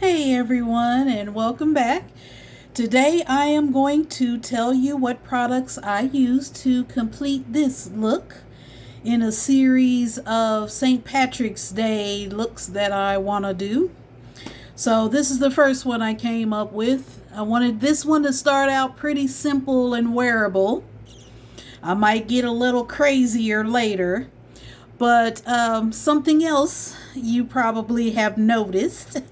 Hey everyone, and welcome back. Today I am going to tell you what products I use to complete this look in a series of St. Patrick's Day looks that I want to do. So this is the first one I came up with. I wanted this one to start out pretty simple and wearable. I might get a little crazier later. But something else you probably have noticed.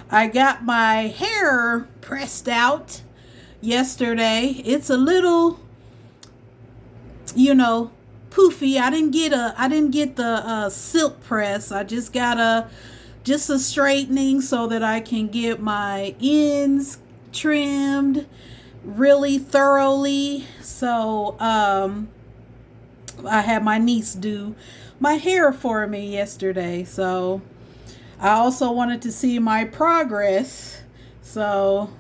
I got my hair pressed out yesterday. It's a little, poofy. I didn't get the silk press. I just got a straightening so that I can get my ends trimmed really thoroughly. So I had my niece do my hair for me yesterday. So I also wanted to see my progress. So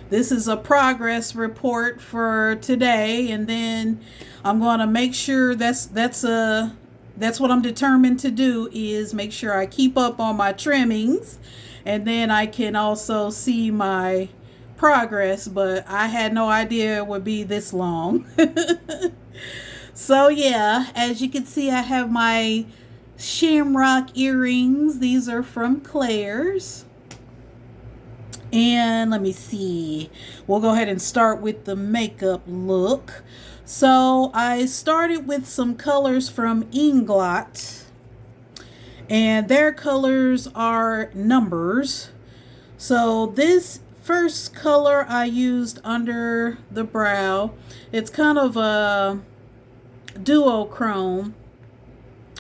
this is a progress report for today, and then I'm going to make sure that's what I'm determined to do, is make sure I keep up on my trimmings, and then I can also see my progress, but I had no idea it would be this long. So yeah, as you can see, I have my shamrock earrings. These are from Claire's. And let me see. We'll go ahead and start with the makeup look. So I started with some colors from Inglot. And their colors are numbers. So this first color I used under the brow. It's kind of a duochrome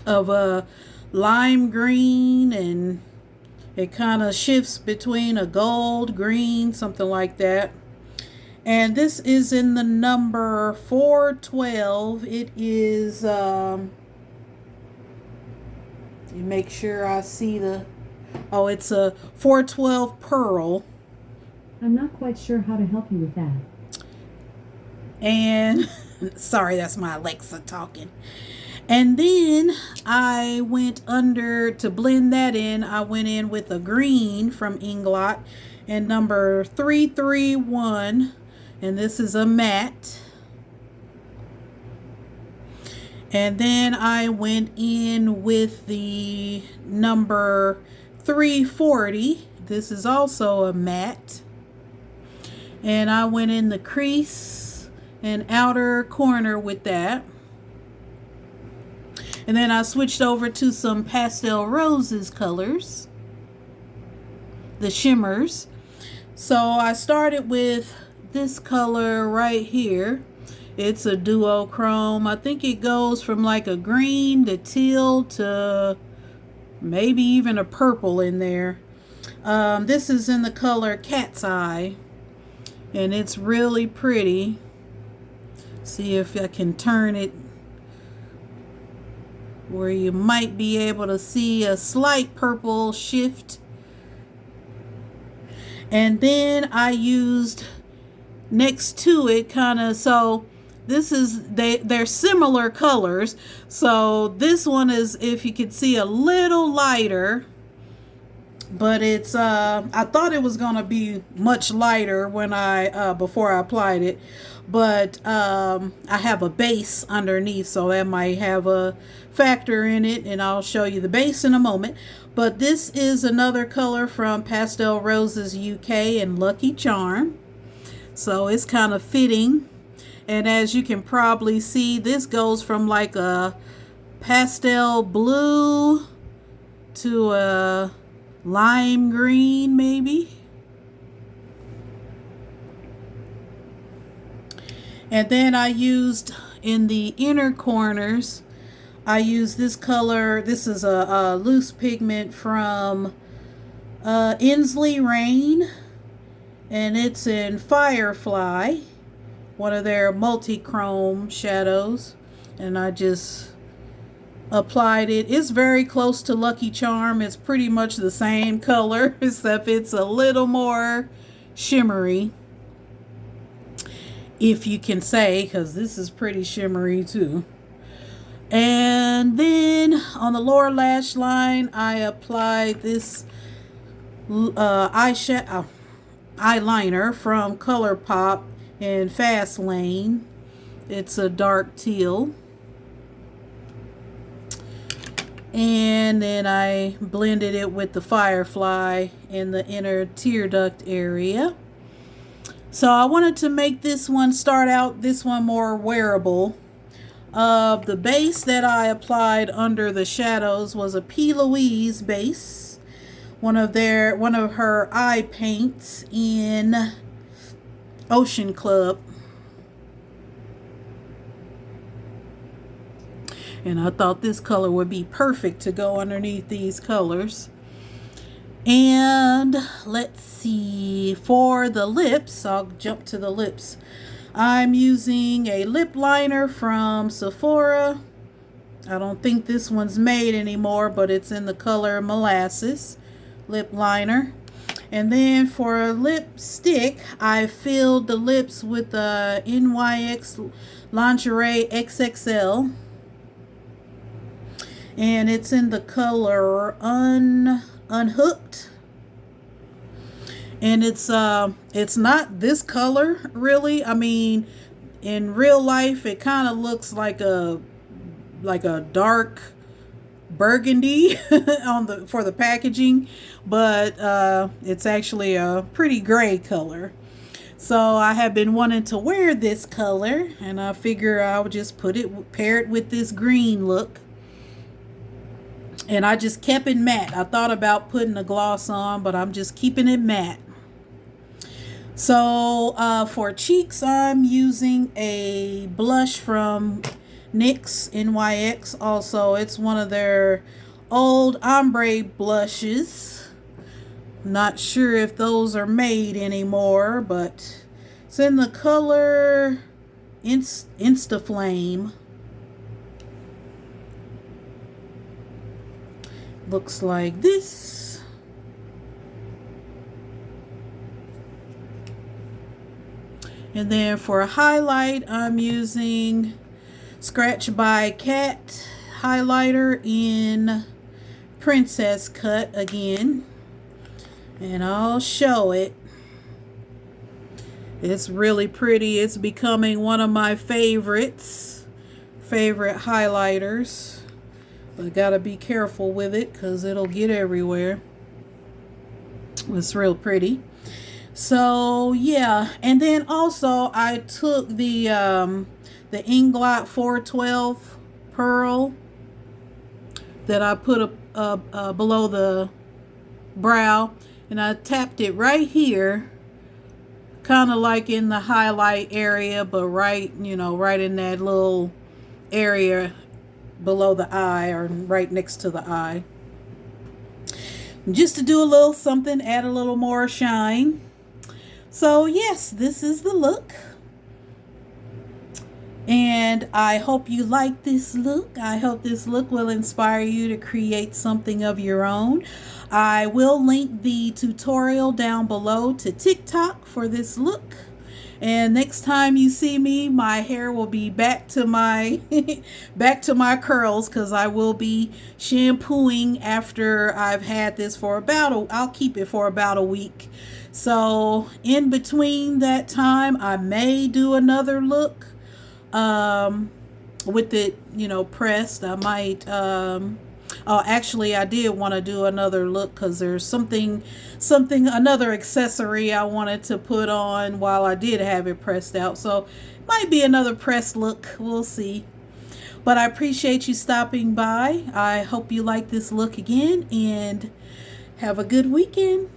of a lime green, and it kind of shifts between a gold, green, something like that. And this is in the number 412. It is, you make sure I see it's a 412 Pearl. I'm not quite sure how to help you with that. And sorry, that's my Alexa talking. And then I went under to blend that in. I went in with a green from Inglot and number 331. And this is a matte. And then I went in with the number 340. This is also a matte. And I went in the crease and outer corner with that. And then I switched over to some Pastel Roses colors, the shimmers. So I started with this color right here. It's a duochrome. I think it goes from like a green to teal to maybe even a purple in there. This is in the color Cat's Eye, and it's really pretty. See if I can turn it where you might be able to see a slight purple shift. And then I used next to it so this is, they're similar colors. So this one is, if you could see, a little lighter, but it's I thought it was gonna be much lighter when before I applied it, but I have a base underneath, so that might have a factor in it, and I'll show you the base in a moment. But this is another color from Pastel Roses UK and Lucky Charm, so it's kind of fitting. And as you can probably see, this goes from like a pastel blue to a lime green maybe. And then I used in the inner corners, I used this color. This is a loose pigment from Inslee Rain, and it's in Firefly, one of their multi-chrome shadows. And I just applied it. It's very close to Lucky Charm. It's pretty much the same color, except it's a little more shimmery, if you can say, because this is pretty shimmery too. And then on the lower lash line, I applied this eyeliner from ColourPop in Fast Lane. It's a dark teal. And then I blended it with the Firefly in the inner tear duct area. So I wanted to make this one more wearable. The base that I applied under the shadows was a P. Louise base. One of her eye paints in Ocean Club. And I thought this color would be perfect to go underneath these colors. And let's see, for the lips, I'll jump to the lips. I'm using a lip liner from Sephora. I don't think this one's made anymore, but it's in the color Molasses lip liner. And then for a lipstick, I filled the lips with the NYX Lingerie XXL. And it's in the color Unhooked. And it's not this color really. I mean, in real life it kind of looks like a dark burgundy for the packaging, but it's actually a pretty gray color. So I have been wanting to wear this color, and I figure I would just pair it with this green look. And I just kept it matte. I thought about putting a gloss on, but I'm just keeping it matte. So for cheeks, I'm using a blush from NYX. Also, it's one of their old ombre blushes. Not sure if those are made anymore, but it's in the color Instaflame. Looks like this. And then for a highlight, I'm using Scratch by Cat highlighter in Princess Cut again. And I'll show it. It's really pretty. It's becoming one of my favorite highlighters. But gotta be careful with it because it'll get everywhere. It's real pretty. So yeah, and then also I took the Inglot 412 pearl that I put below the brow, and I tapped it right here, kind of like in the highlight area, but right in that little area below the eye, or right next to the eye, just to do a little something, add a little more shine. So yes, this is the look, and I hope you like this look. I hope this look will inspire you to create something of your own. I will link the tutorial down below to TikTok for this look. And next time you see me, my hair will be back to my curls, because I will be shampooing after I've had this for I'll keep it for about a week. So in between that time, I may do another look with it, pressed. I might actually, I did want to do another look because there's another accessory I wanted to put on while I did have it pressed out. So it might be another press look. We'll see. But I appreciate you stopping by. I hope you like this look again, and have a good weekend.